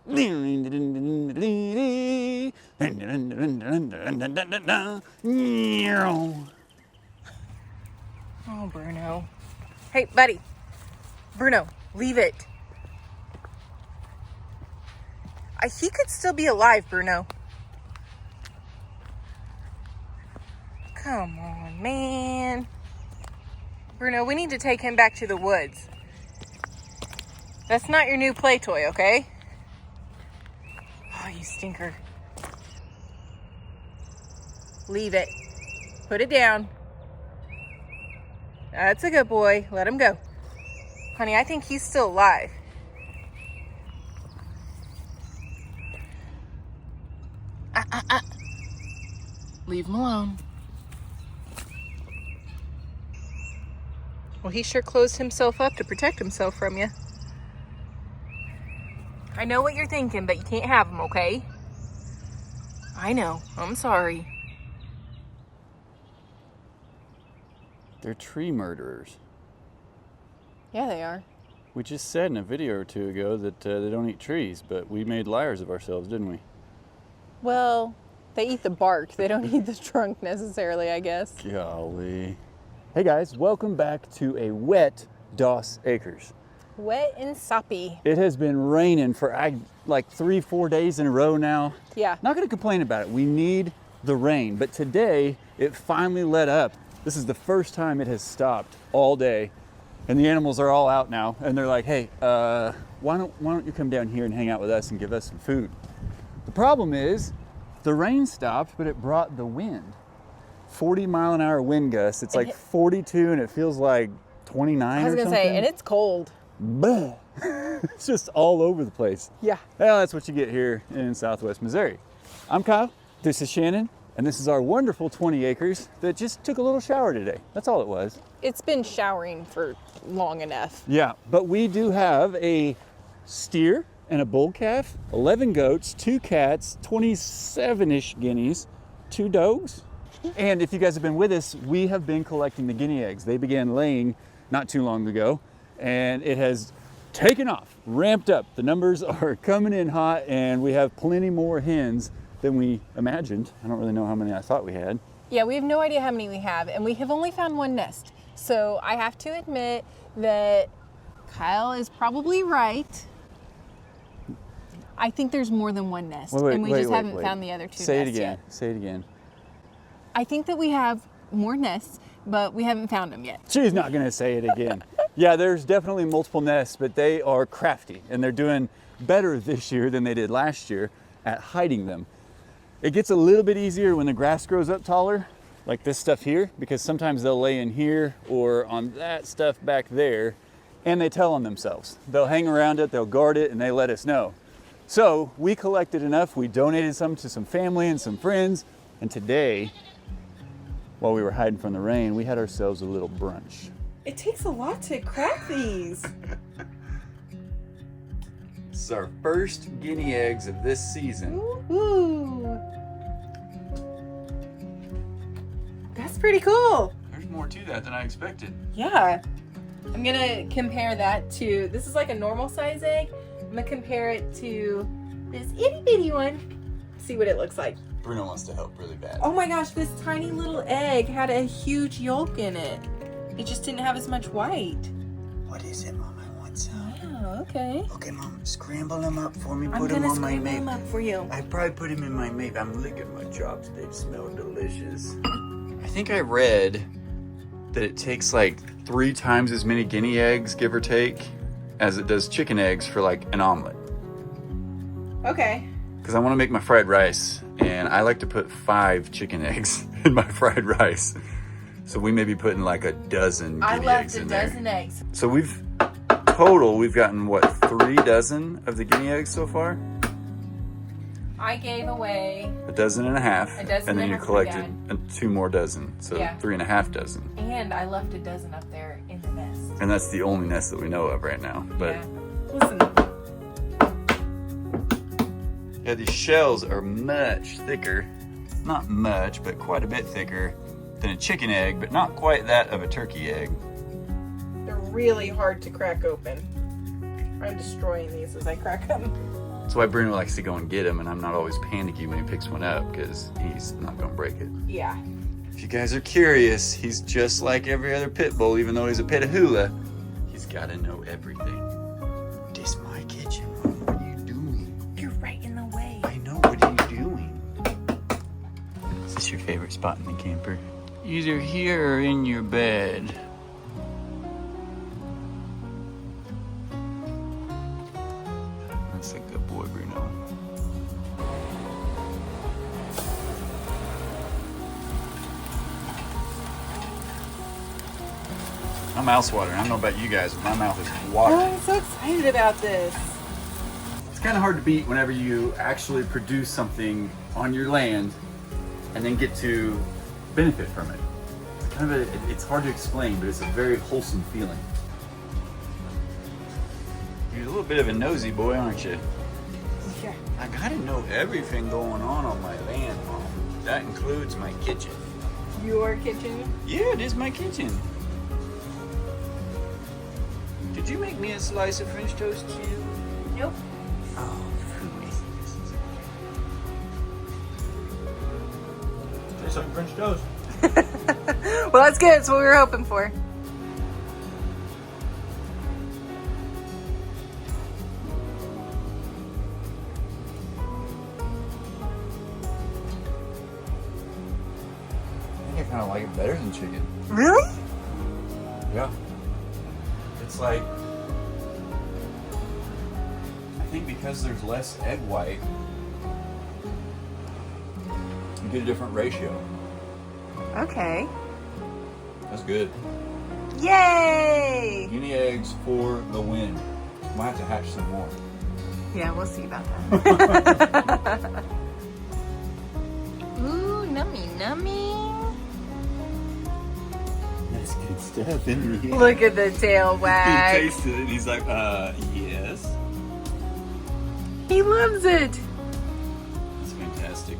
Oh, Bruno. Hey, buddy. Bruno, leave it. He could still be alive, Bruno. Come on, man. Bruno, we need to take him back to the woods. That's not your new play toy, okay? Oh, you stinker. Leave it. Put it down. That's a good boy. Let him go. Honey, I think he's still alive. Leave him alone. Well, he sure closed himself up to protect himself from you. I know what you're thinking, but you can't have him, okay? I know. I'm sorry. They're tree murderers. Yeah, they are. We just said in a video or two ago that they don't eat trees, but we made liars of ourselves, didn't we? Well, they eat the bark. They don't eat the trunk necessarily, I guess. Golly. Hey guys, welcome back to a wet Doss Acres. Wet and soppy. It has been raining for like 3-4 days in a row now. Yeah. Not gonna complain about it. We need the rain, but today it finally let up. This is the first time it has stopped all day, and the animals are all out now, and they're like, hey, why don't you come down here and hang out with us and give us some food? The problem is, the rain stopped, but it brought the wind. 40-mile-an-hour wind gusts. It's like 42, and it feels like 29 or something. I was gonna say, and it's cold. Bah. It's just all over the place. Yeah. Well, that's what you get here in Southwest Missouri. I'm Kyle, this is Shannon, and this is our wonderful 20 acres that just took a little shower today. That's all it was. It's been showering for long enough. Yeah, but we do have a steer and a bull calf, 11 goats, 2 cats, 27-ish guineas, 2 dogs. And if you guys have been with us, we have been collecting the guinea eggs. They began laying not too long ago, and it has taken off, ramped up. The numbers are coming in hot, and we have plenty more hens than we imagined. I don't really know how many I thought we had. Yeah, we have no idea how many we have, and we have only found one nest. So I have to admit that Kyle is probably right. I think there's more than one nest, and we just haven't found the other 2 Say it nests again. yet. Say it again. I think that we have more nests, but we haven't found them yet. She's not gonna say it again. Yeah, there's definitely multiple nests, but they are crafty, and they're doing better this year than they did last year at hiding them. It gets a little bit easier when the grass grows up taller, like this stuff here, because sometimes they'll lay in here or on that stuff back there, and they tell on themselves. They'll hang around it, they'll guard it, and they let us know. So we collected enough, we donated some to some family and some friends, and today, while we were hiding from the rain, we had ourselves a little brunch. It takes a lot to crack these. This is our first guinea eggs of this season. Ooh. That's pretty cool. There's more to that than I expected. Yeah. I'm gonna compare that to, this is like a normal size egg. I'm gonna compare it to this itty bitty one. See what it looks like. Bruno wants to help really bad. Oh my gosh, this tiny little egg had a huge yolk in it. It just didn't have as much white. What is it, Mom? I want some. Oh, okay. Okay, Mom, scramble them up for me. I'm Put them gonna on my scramble mate. them up for you. I probably put them in my mate. I'm licking my chops. They smell delicious. I think I read that it takes like 3 times as many guinea eggs, give or take, as it does chicken eggs for like an omelet. Okay. Because I want to make my fried rice, and I like to put 5 chicken eggs in my fried rice. So we may be putting like a dozen guinea eggs in there. I left a dozen eggs. So we've gotten what, 3 dozen of the guinea eggs so far? I gave away 1.5 dozen, a dozen and then and you a for collected 2 more dozen, so Yeah. 3.5 dozen. and I left a dozen up there in the nest. And that's the only nest that we know of right now. But Yeah. Listen. yeah, these shells are much thicker. Not much, but quite a bit thicker than a chicken egg, but not quite that of a turkey egg. They're really hard to crack open. I'm destroying these as I crack them. That's why Bruno likes to go and get him, and I'm not always panicky when he picks one up because he's not gonna break it. Yeah. If you guys are curious, he's just like every other pit bull, even though he's a Pitahula. He's gotta know everything. This my kitchen, Mom. What are you doing? You're right in the way. I know, what are you doing? Is this your favorite spot in the camper? Either here or in your bed. That's a good boy, Bruno. My mouth's watering. I don't know about you guys, but my mouth is Oh, watering. I'm so excited about this. It's kind of hard to beat whenever you actually produce something on your land and then get to benefit from it. It's kind of it's hard to explain, but it's a very wholesome feeling. You're a little bit of a nosy boy, aren't you? Yeah. I gotta know everything going on my land, Mom. That includes my kitchen. Your kitchen? Yeah, it is my kitchen. Did you make me a slice of French toast too? Nope. Oh, who is this? Tastes like French toast. Well, that's good. It's what we were hoping for. I think I kind of like it better than chicken. Really? Yeah. It's like, I think because there's less egg white, you get a different ratio. Okay. That's good. Yay! Guinea eggs for the win. Might have to hatch some more. Yeah, we'll see about that. Ooh, nummy, nummy. That's good stuff, isn't it? Look at the tail He wag. tasted it and he's like, yes. He loves it. That's fantastic.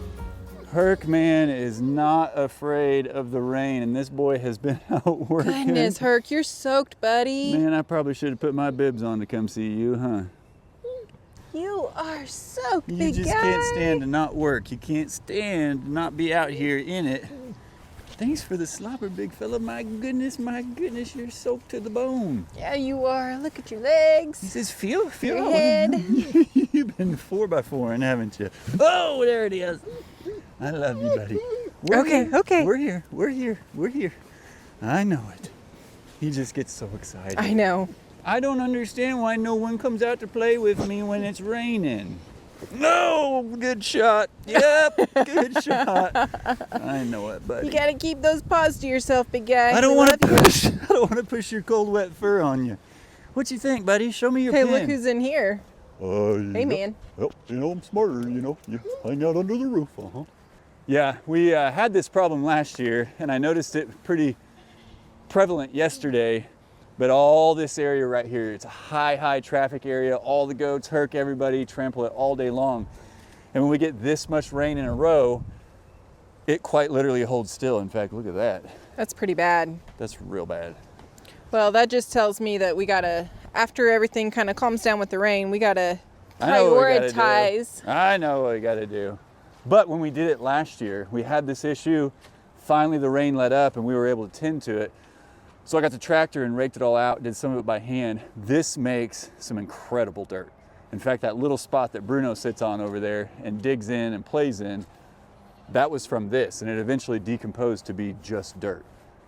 Herc, man, is not afraid of the rain, and this boy has been out working. Goodness, Herc, you're soaked, buddy. Man, I probably should have put my bibs on to come see you, huh? You are soaked, You big just guy. can't stand to not work. You can't stand to not be out here in it. Thanks for the slobber, big fella. My goodness, you're soaked to the bone. Yeah, you are. Look at your He legs. says, feel Your it. head. You've been 4x4, haven't you? Oh, there it is. I love you, buddy. Okay, okay. We're here. I know it. He just gets so excited. I know. I don't understand why no one comes out to play with me when it's raining. No, good shot. Yep, good shot. I know it, buddy. You gotta keep those paws to yourself, big guy. I don't We want love to you. push. I don't want to push your cold, wet fur on you. What you think, buddy? Show me your Hey, pen. look who's in here. Hey, man. Well, I'm smarter, you hang out under the roof, Yeah, we had this problem last year, and I noticed it pretty prevalent yesterday. But all this area right here, it's a high traffic area. All the goats, Herc, everybody trample it all day long. And when we get this much rain in a row, it quite literally holds still. In fact, look at that. That's pretty bad. That's real bad. Well, that just tells me that we gotta, after everything kind of calms down with the rain, we gotta I know what we gotta do. prioritize. I know what we gotta do. But when we did it last year, we had this issue. Finally, the rain let up and we were able to tend to it. So I got the tractor and raked it all out, did some of it by hand. This makes some incredible dirt. In fact, that little spot that Bruno sits on over there and digs in and plays in, that was from this, and it eventually decomposed to be just dirt.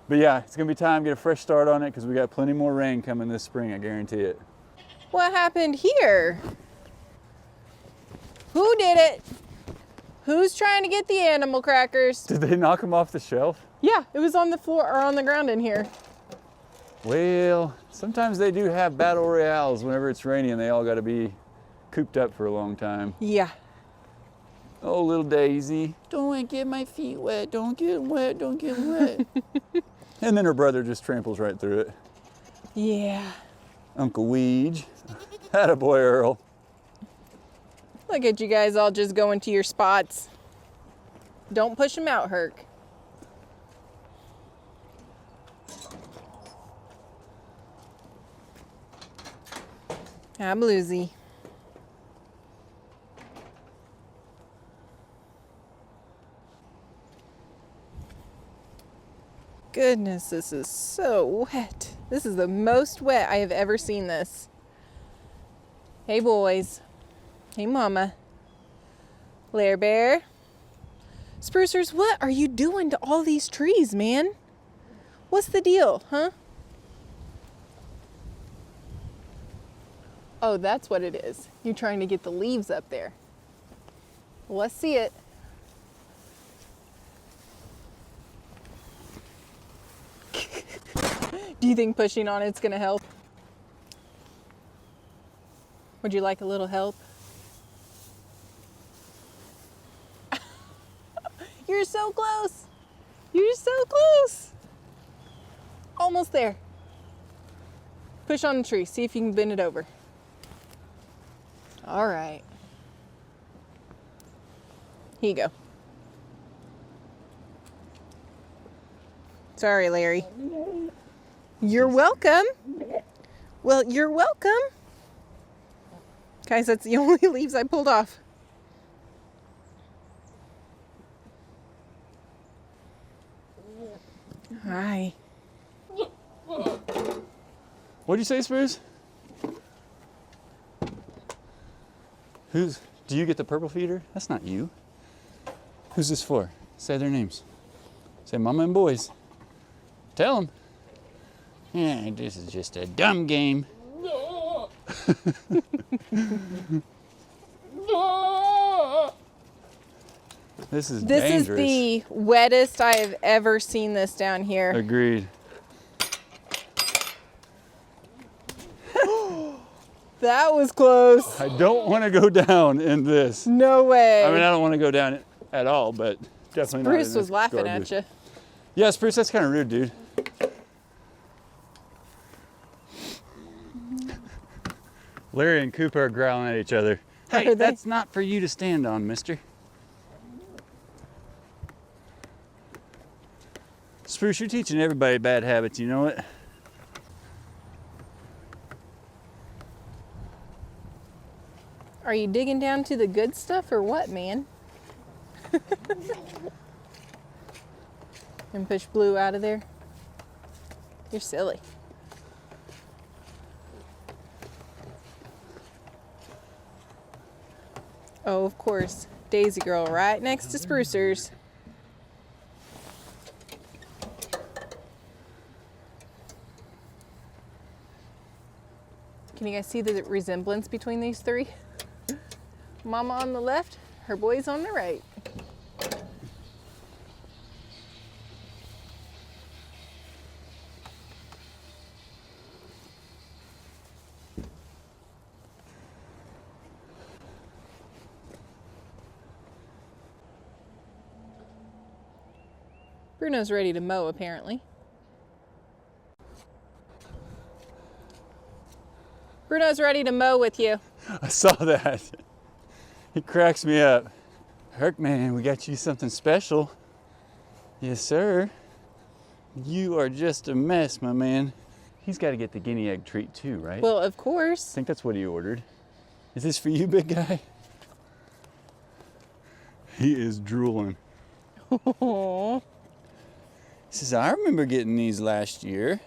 But yeah, it's gonna be time to get a fresh start on it because we got plenty more rain coming this spring, I guarantee it. What happened here? Who did it? Who's trying to get the animal crackers? Did they knock them off the shelf? Yeah, it was on the floor or on the ground in here. Well, sometimes they do have battle royales whenever it's rainy and they all gotta be cooped up for a long time. Yeah. Oh, little Daisy. Don't get my feet wet. Don't get wet. Don't get wet. And then her brother just tramples right through it. Yeah. Uncle Weege. Attaboy, Earl. Look at you guys all just going to your spots. Don't push them out, Herc. Ah, Bluesy. goodness, this is so wet. This is the most wet I have ever seen this. Hey boys. Hey mama. Lair Bear. Sprucers, what are you doing to all these trees, man? What's the deal, huh? Oh, that's what it is. You're trying to get the leaves up there. Well, let's see it. Do you think pushing on it's gonna help? Would you like a little help? You're so close. You're so close. Almost there. Push on the tree. See if you can bend it over. All right. Here you go. Sorry, Larry. You're welcome. Well, you're welcome. Guys, that's the only leaves I pulled off. Hi. What'd you say, Spruce? Do you get the purple feeder? That's not you. Who's this for? Say their names. Say mama and boys. Tell them. Yeah, this is just a dumb game. This is dangerous. This is the wettest I have ever seen this down here. Agreed. That was close. I don't want to go down in this. No way. I mean, I don't want to go down at all, but definitely not in Bruce this was laughing garbage. at you. Yeah, Spruce, that's kind of rude, dude. Larry and Cooper are growling at each other. Hey, Are they? that's not for you to stand on, mister. Spruce, you're teaching everybody bad habits, you know it? Are you digging down to the good stuff or what, man? And push Blue out of there. You're silly. Oh, of course. Daisy Girl right next to Sprucers. Can you guys see the resemblance between these three? Mama on the left, her boys on the right. Bruno's ready to mow, apparently. Bruno's ready to mow with you. I saw that. He cracks me up. Herc, man, we got you something special. Yes, sir. You are just a mess, my man. He's got to get the guinea egg treat too, right? Well, of I course. think that's what he ordered. Is this for you, big guy? He is drooling. Aww. He says, I remember getting these last year.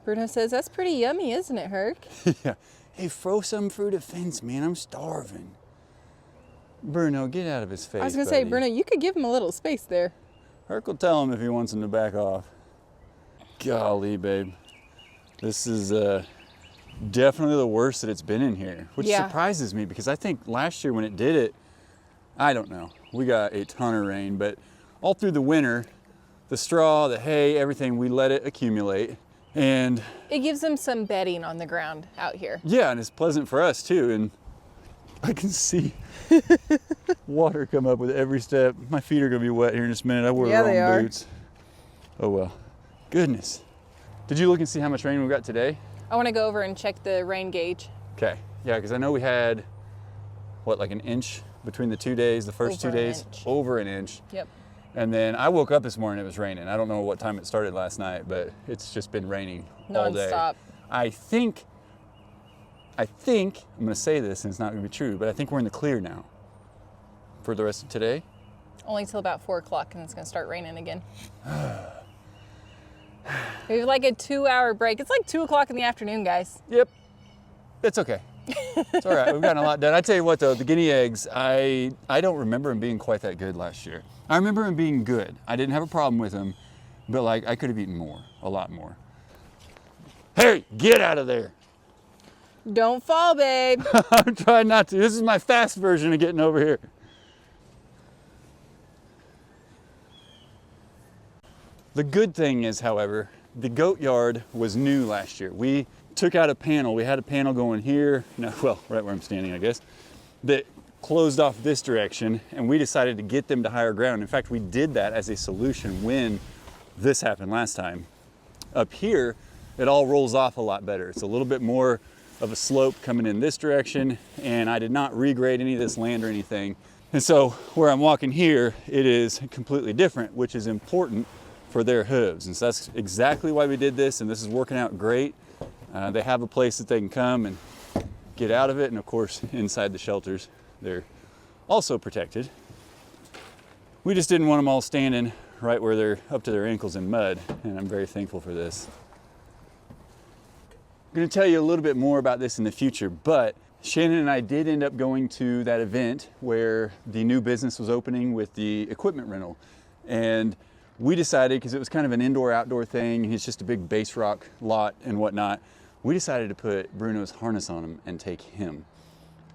Bruno says, that's pretty yummy, isn't it, Herc? Yeah. Hey, throw some through the fence, man. I'm starving. Bruno, get out of his face, I was going to say, buddy. Bruno, you could give him a little space there. Herc will tell him if he wants him to back off. Golly, babe. This is definitely the worst that it's been in here, which Yeah. surprises me because I think last year when it did it, I don't know, we got a ton of rain, but all through the winter, the straw, the hay, everything, we let it accumulate. And It gives them some bedding on the ground out here. yeah, and it's pleasant for us too. And I can see water come up with every step. My feet are gonna be wet here in just a minute. I wore Yeah, the they wrong are. boots. Oh well. Goodness. Did you look and see how much rain we got today? I want to go over and check the rain gauge. Okay. Yeah, because I know we had, what, like an inch between the 2 days, the first Over 2 an days? inch. Over an inch. Yep. And then I woke up this morning, it was raining. I don't know what time it started last night, but it's just been raining all day. Non-stop. I think, I'm gonna say this and it's not gonna be true, but I think we're in the clear now for the rest of today. Only till about 4 o'clock, and it's gonna start raining again. We have like a 2-hour break. It's like 2 o'clock in the afternoon, guys. Yep. It's okay. It's all right. We've gotten a lot done. I tell you what, though, the guinea eggs, I don't remember them being quite that good last year. I remember them being good. I didn't have a problem with them, but like I could have eaten more, a lot more. Harry, get out of there. Don't fall, babe. I'm trying not to. This is my fast version of getting over here. The good thing is, however, the goat yard was new last year. We took out a panel. We had a panel going here, no, well, right where I'm standing, I guess, that closed off this direction, and we decided to get them to higher ground. In fact, we did that as a solution when this happened last time. Up here, it all rolls off a lot better. It's a little bit more of a slope coming in this direction, and I did not regrade any of this land or anything. And so where I'm walking here, it is completely different, which is important for their hooves. And so that's exactly why we did this, and this is working out great. They have a place that they can come and get out of it, and of course, inside the shelters, they're also protected. We just didn't want them all standing right where they're up to their ankles in mud, and I'm very thankful for this. I'm going to tell you a little bit more about this in the future, but Shannon and I did end up going to that event where the new business was opening with the equipment rental. And we decided, because it was kind of an indoor-outdoor thing, it's just a big base rock lot and whatnot, we decided to put Bruno's harness on him and take him.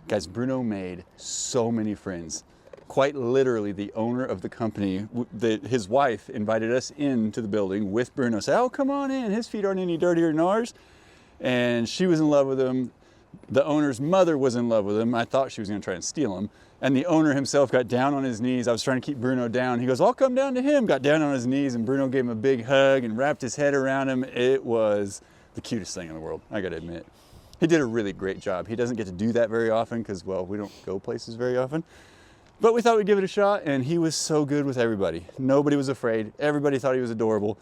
Guys, Bruno made so many friends. Quite literally, the owner of the company, his wife invited us into the building with Bruno. Said, oh, come on in, his feet aren't any dirtier than ours. And she was in love with him. The owner's mother was in love with him. I thought she was gonna try and steal him. And the owner himself got down on his knees. I was trying to keep Bruno down. He goes, I'll come down to him. Got down on his knees, and Bruno gave him a big hug and wrapped his head around him. It was the cutest thing in the world, I gotta admit. He did a really great job. He doesn't get to do that very often because, well, we don't go places very often. But we thought we'd give it a shot, and he was so good with everybody. Nobody was afraid. Everybody thought he was adorable.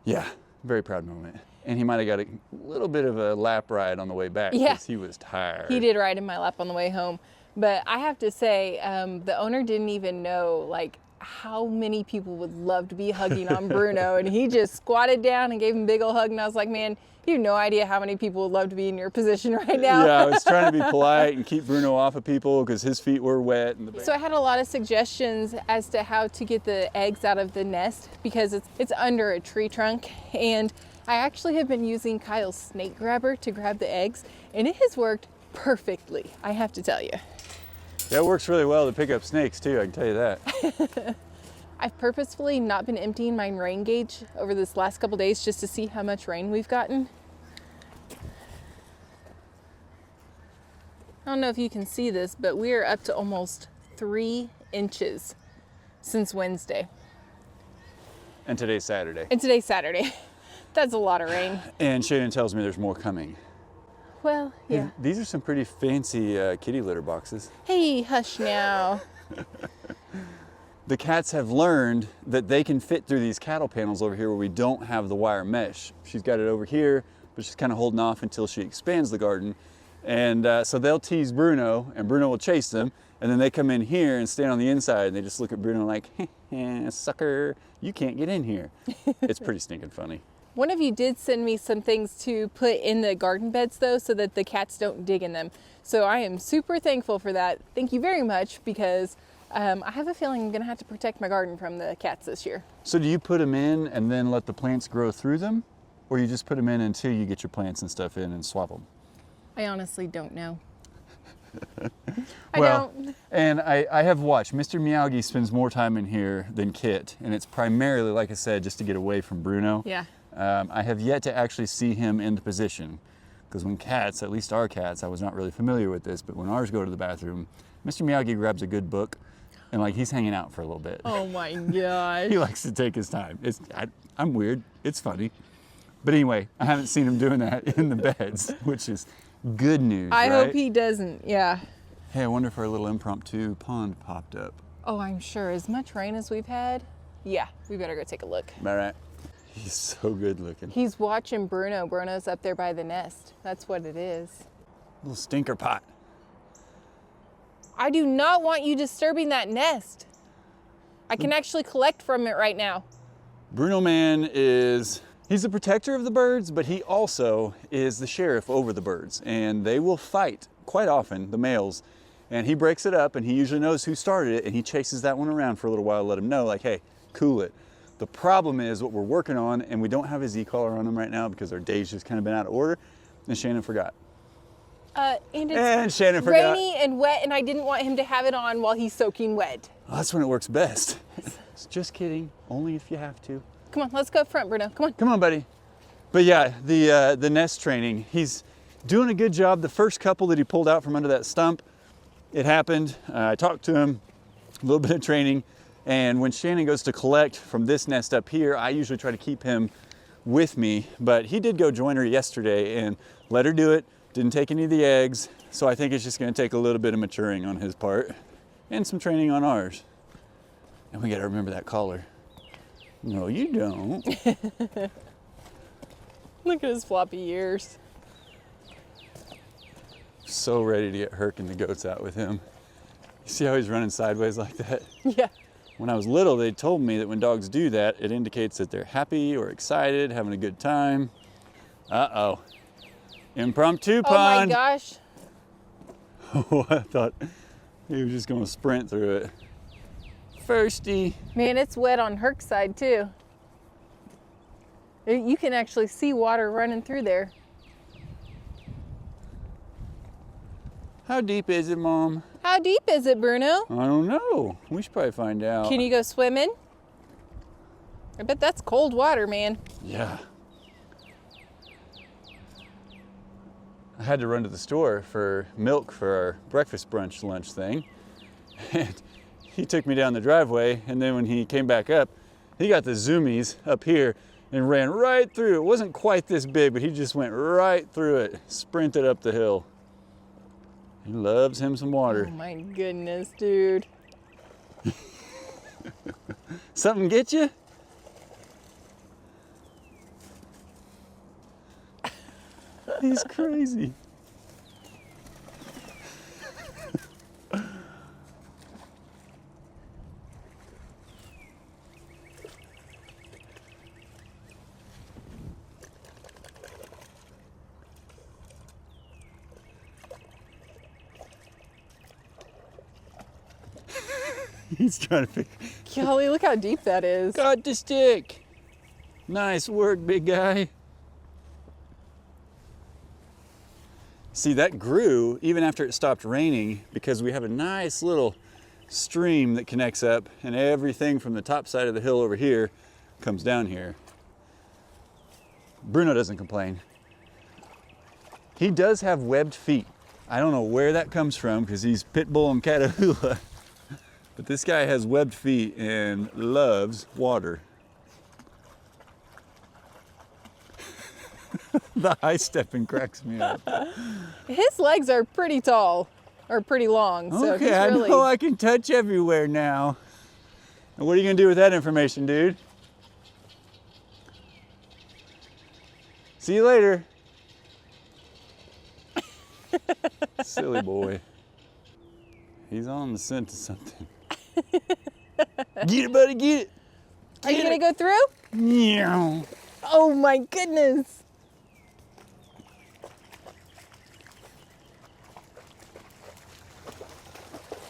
Yeah, very proud moment. And he might have got a little bit of a lap ride on the way back because he was tired. He did ride in my lap on the way home. But I have to say, the owner didn't even know like how many people would love to be hugging on Bruno. And he just squatted down and gave him a big old hug. And I was like, man, you have no idea how many people would love to be in your position right now. Yeah, I was trying to be polite and keep Bruno off of people because his feet were wet. So I had a lot of suggestions as to how to get the eggs out of the nest because it's under a tree trunk. And I actually have been using Kyle's snake grabber to grab the eggs, and it has worked perfectly, I have to tell you. Yeah, it works really well to pick up snakes too, I can tell you that. I've purposefully not been emptying my rain gauge over this last couple days just to see how much rain we've gotten. I don't know if you can see this, but we are up to almost 3 inches since Wednesday. And today's Saturday. That's a lot of rain. And Shannon tells me there's more coming. Well, yeah. Hey, these are some pretty fancy kitty litter boxes. Hey, hush now. The cats have learned that they can fit through these cattle panels over here where we don't have the wire mesh. She's got it over here, but she's kind of holding off until she expands the garden. And so they'll tease Bruno, and Bruno will chase them. And then they come in here and stand on the inside, and they just look at Bruno like, sucker, you can't get in here. It's pretty stinking funny. One of you did send me some things to put in the garden beds though, so that the cats don't dig in them. So I am super thankful for that. Thank you very much, because I have a feeling I'm gonna have to protect my garden from the cats this year. So do you put them in and then let the plants grow through them? Or you just put them in until you get your plants and stuff in and swap them? I honestly don't know. And I have watched. Mr. Miyagi spends more time in here than Kit, and it's primarily, like I said, just to get away from Bruno. Yeah. I have yet to actually see him in the position, because when cats, at least our cats, I was not really familiar with this, but when ours go to the bathroom, Mr. Miyagi grabs a good book, and like he's hanging out for a little bit. Oh my gosh. He likes to take his time. I'm weird. It's funny. But anyway, I haven't seen him doing that in the beds, which is good news, I right? hope he doesn't, yeah. Hey, I wonder if our little impromptu pond popped up. Oh, I'm sure. As much rain as we've had, yeah, we better go take a look. All right. He's so good looking. He's watching Bruno. Bruno's up there by the nest. That's what it is. Little stinker pot. I do not want you disturbing that nest. I can actually collect from it right now. Bruno man he's the protector of the birds, but he also is the sheriff over the birds. And they will fight quite often, the males. And he breaks it up, and he usually knows who started it, and he chases that one around for a little while to let him know, like, hey, cool it. The problem is what we're working on, and we don't have his e-collar on him right now because our day's just kind of been out of order, and Shannon forgot. And it's Shannon forgot. rainy and wet, and I didn't want him to have it on while he's soaking wet. Oh, that's when it works best. Just kidding, only if you have to. Come on, let's go up front, Bruno. Come on. Come on, buddy. But yeah, the nest training, he's doing a good job. The first couple that he pulled out from under that stump, it happened. I talked to him, a little bit of training. And when Shannon goes to collect from this nest up here, I usually try to keep him with me. But he did go join her yesterday and let her do it. Didn't take any of the eggs. So I think it's just gonna take a little bit of maturing on his part and some training on ours. And we gotta remember that collar. No, you don't. Look at his floppy ears. So ready to get Herc and the goats out with him. You see how he's running sideways like that? Yeah. When I was little, they told me that when dogs do that, it indicates that they're happy or excited, having a good time. Uh-oh. Impromptu pond. Oh my gosh. Oh, I thought he was just gonna sprint through it. Firsty. Man, it's wet on Herc's side too. You can actually see water running through there. How deep is it, Mom? How deep is it, Bruno? I don't know. We should probably find out. Can you go swimming? I bet that's cold water, man. Yeah. I had to run to the store for milk for our breakfast brunch lunch thing. And he took me down the driveway, and then when he came back up, he got the zoomies up here and ran right through. It wasn't quite this big, but he just went right through it, sprinted up the hill. He loves him some water. Oh my goodness, dude. Something get you? He's crazy. He's trying to figure. Golly, look how deep that is. Got the stick. Nice work, big guy. See, that grew even after it stopped raining because we have a nice little stream that connects up, and everything from the top side of the hill over here comes down here. Bruno doesn't complain. He does have webbed feet. I don't know where that comes from because he's pit bull and Catahoula. But this guy has webbed feet and loves water. The high stepping cracks me up. His legs are pretty tall, or pretty long. So Okay, he's really... I know I can touch everywhere now. And what are you gonna do with that information, dude? See you later. Silly boy. He's on the scent of something. Get it, buddy, get it. Are you gonna go through? Meow. Oh my goodness.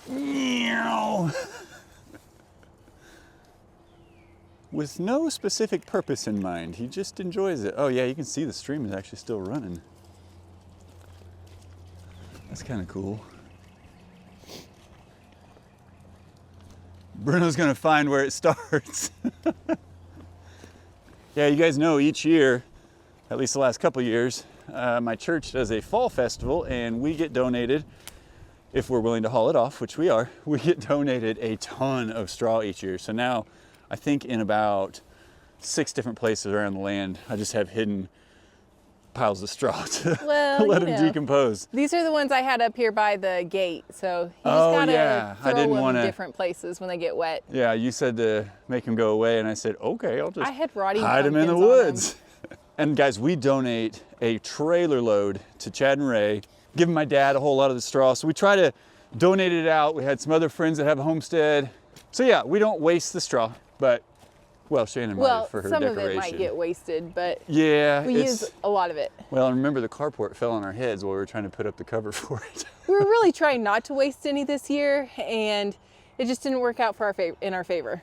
Meow. With no specific purpose in mind, he just enjoys it. Oh yeah, you can see the stream is actually still running. That's kind of cool. Bruno's gonna find where it starts. Yeah, you guys know each year, at least the last couple years, my church does a fall festival, and we get donated, if we're willing to haul it off, which we are, we get donated a ton of straw each year. So now, I think in about 6 different places around the land, I just have hidden piles of straw to let them decompose. These are the ones I had up here by the gate, so you just gotta throw them in different places when they get wet. Yeah, you said to make them go away, and I said, okay, I'll just hide them in the woods. And guys, we donate a trailer load to Chad and Ray, giving my dad a whole lot of the straw. So we try to donate it out. We had some other friends that have a homestead So yeah, we don't waste the straw, but, well, Shannon might Well, have for her some decoration. of it might get wasted, but Yeah, we use a lot of it. Well, remember the carport fell on our heads while we were trying to put up the cover for it. We were really trying not to waste any this year, and it just didn't work out for in our favor.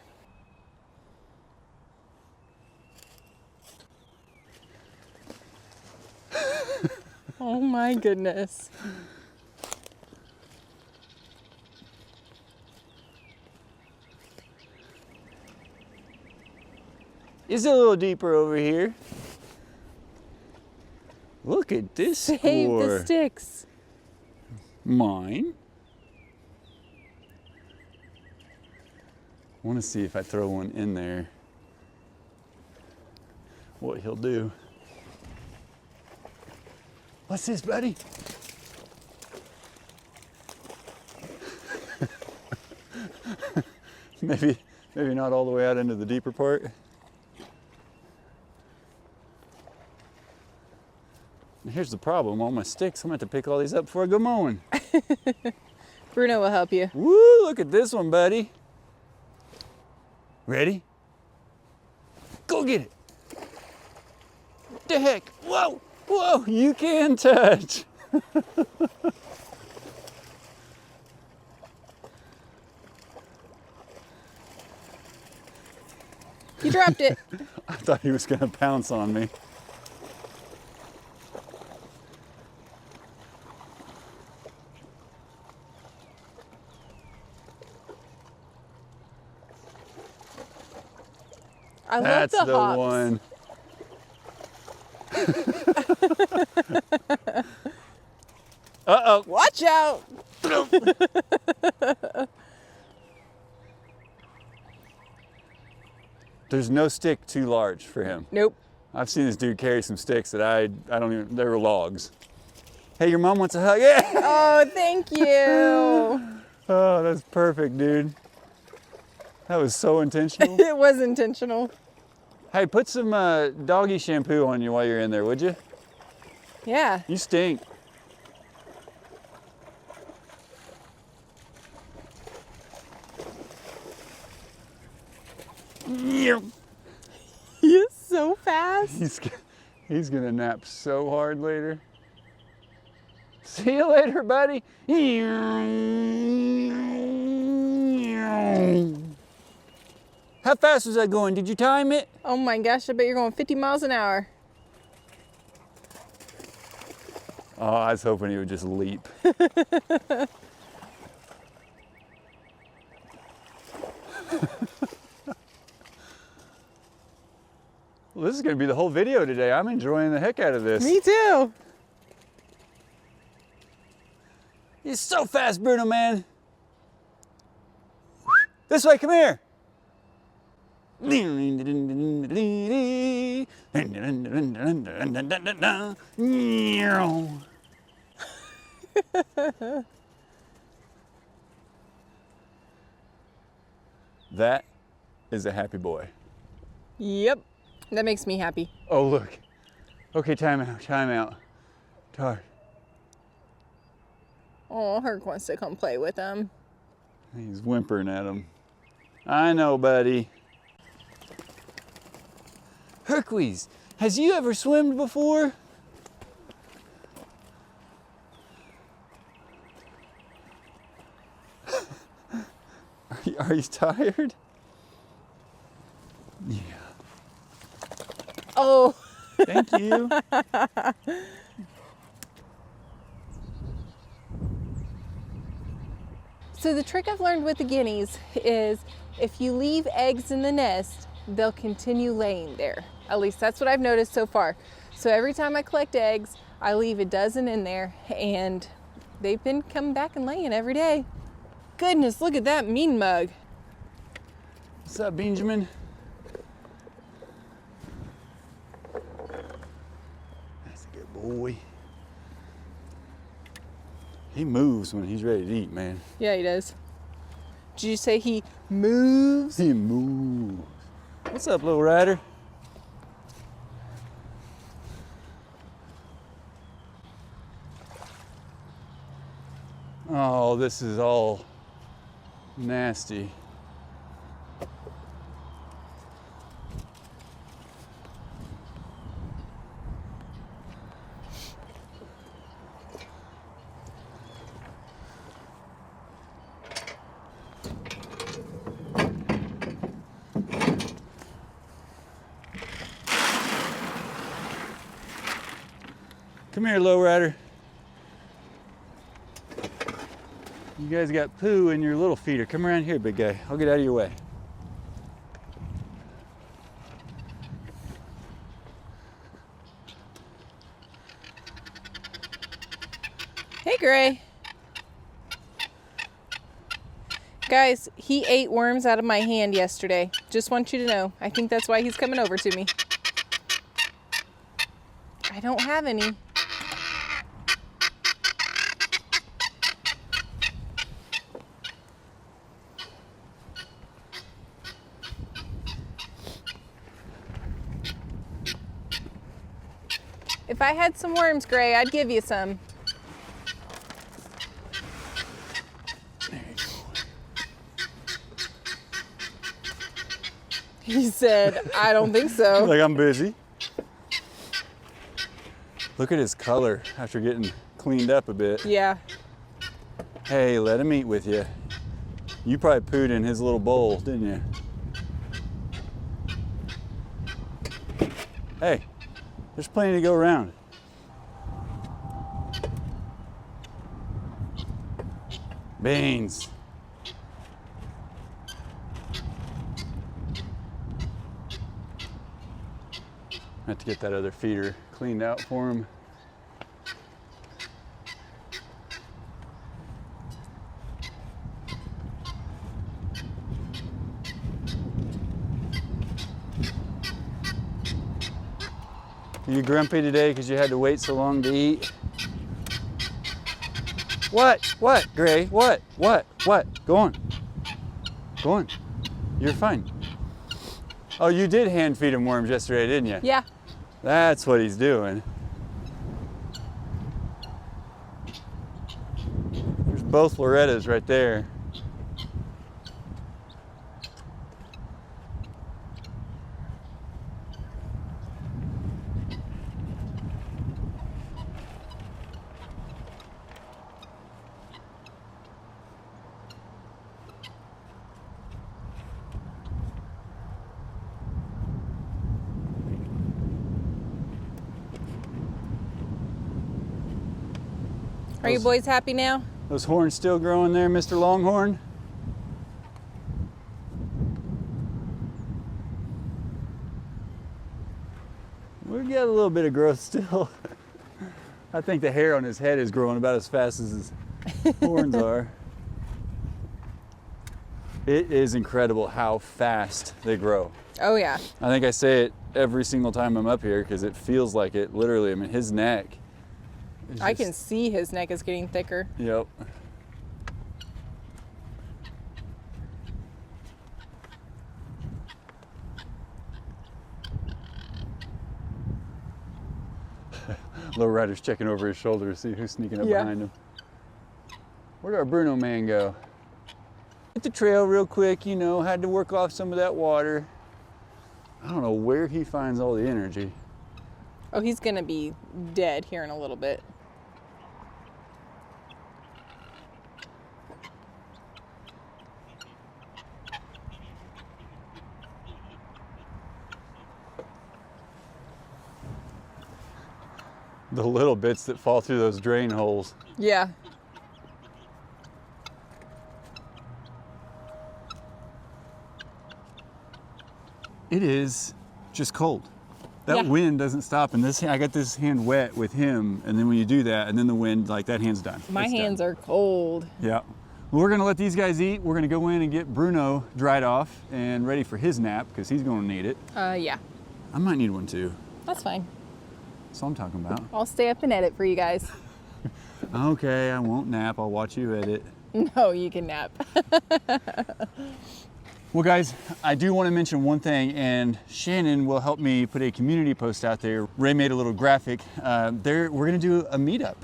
Oh my goodness. It's a little deeper over here. Look at this Save score. the sticks. Mine. I want to see if I throw one in there, what he'll do. What's this, buddy? maybe not all the way out into the deeper part. And here's the problem, all my sticks, I'm gonna have to pick all these up before I go mowing. Bruno will help you. Woo, look at this one, buddy. Ready? Go get it. The heck, whoa, whoa, you can touch. You dropped it. I thought he was gonna pounce on me. I love That's the the hops. one. Uh-oh. Watch out. There's no stick too large for him. Nope. I've seen this dude carry some sticks that I don't even, they were logs. Hey, your mom wants a hug? Yeah! Oh, thank you. Oh, that's perfect, dude. That was so intentional. It was intentional. Hey, put some doggy shampoo on you while you're in there, would you? Yeah. You stink. He is so fast. He's gonna nap so hard later. See you later, buddy. How fast was that going? Did you time it? Oh my gosh, I bet you're going 50 miles an hour. Oh, I was hoping he would just leap. Well, this is going to be the whole video today. I'm enjoying the heck out of this. Me too. He's so fast, Bruno, man. This way, come here. That is a happy boy. Yep. That makes me happy. Oh, look. Okay, time out, time out. Tar. Oh, Herc wants to come play with him. He's whimpering at him. I know, buddy. Hercules, has you ever swimmed before? Are you tired? Yeah. Oh. Thank you. So the trick I've learned with the guineas is if you leave eggs in the nest, they'll continue laying there. At least that's what I've noticed so far. So every time I collect eggs, I leave a dozen in there and they've been coming back and laying every day. Goodness, look at that mean mug. What's up, Benjamin? That's a good boy. He moves when he's ready to eat, man. Yeah, he does. Did you say he moves? He moves. What's up, little rider? Oh, this is all nasty. Come here, lowrider. You guys got poo in your little feeder. Come around here, big guy. I'll get out of your way. Hey, Gray. Guys, he ate worms out of my hand yesterday. Just want you to know. I think that's why he's coming over to me. I don't have any. If I had some worms, Gray, I'd give you some. He said, I don't think so. Like, I'm busy. Look at his color after getting cleaned up a bit. Yeah. Hey, let him eat with you. You probably pooed in his little bowl, didn't you? Hey, there's plenty to go around. Beans. I have to get that other feeder cleaned out for him. Are you grumpy today because you had to wait so long to eat? What, Gray? What? Go on. Go on. You're fine. Oh, you did hand feed him worms yesterday, didn't you? Yeah. That's what he's doing. There's both Lorettas right there. Are you boys happy now? Those horns still growing there, Mr. Longhorn? We've got a little bit of growth still. I think the hair on his head is growing about as fast as his horns are. It is incredible how fast they grow. Oh, yeah. I think I say it every single time I'm up here because it feels like it, literally. I mean, his neck. I can see his neck is getting thicker. Yep. Lowrider's checking over his shoulder to see who's sneaking up behind him. Where'd our Bruno man go? Hit the trail real quick, you know, had to work off some of that water. I don't know where he finds all the energy. Oh, he's gonna be dead here in a little bit. The little bits that fall through those drain holes. Yeah. It is just cold. That Yeah. wind doesn't stop, and I got this hand wet with him, and then when you do that, and then the wind, like that hand's done. My It's hands done. are cold. Yeah. Well, we're gonna let these guys eat. We're gonna go in and get Bruno dried off and ready for his nap, because he's gonna need it. Yeah. I might need one too. That's fine. That's what I'm talking about. I'll stay up and edit for you guys. Okay, I won't nap. I'll watch you edit. No, you can nap. Well, guys, I do want to mention one thing, and Shannon will help me put a community post out there. Ray made a little graphic. We're going to do a meetup.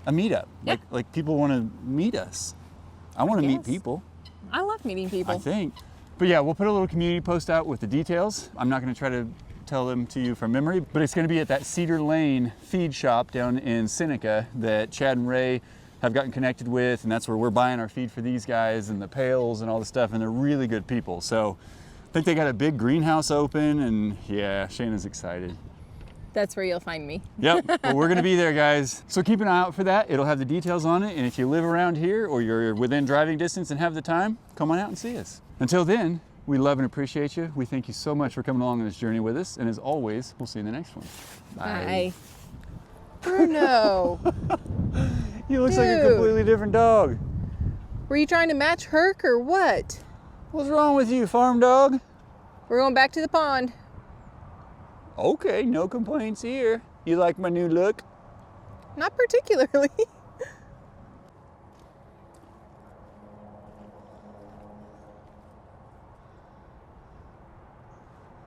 A meetup. Yeah. Like people want to meet us. I want to meet guess. people, I love meeting people. I think. But yeah, we'll put a little community post out with the details. I'm not going to try to tell them to you from memory, but it's going to be at that Cedar Lane feed shop down in Seneca that Chad and Ray have gotten connected with, and that's where we're buying our feed for these guys and the pails and all the stuff, and they're really good people. So I think they got a big greenhouse open, and yeah, Shannon's excited. That's where you'll find me. Yep, well, we're gonna be there, guys. So keep an eye out for that. It'll have the details on it. And if you live around here or you're within driving distance and have the time, come on out and see us. Until then, we love and appreciate you. We thank you so much for coming along on this journey with us. And as always, we'll see you in the next one. Bye. Bruno, He looks like a Dude. completely different dog. were you trying to match Herc or what? What's wrong with you, farm dog? We're going back to the pond. Okay, no complaints here. You like my new look? Not particularly.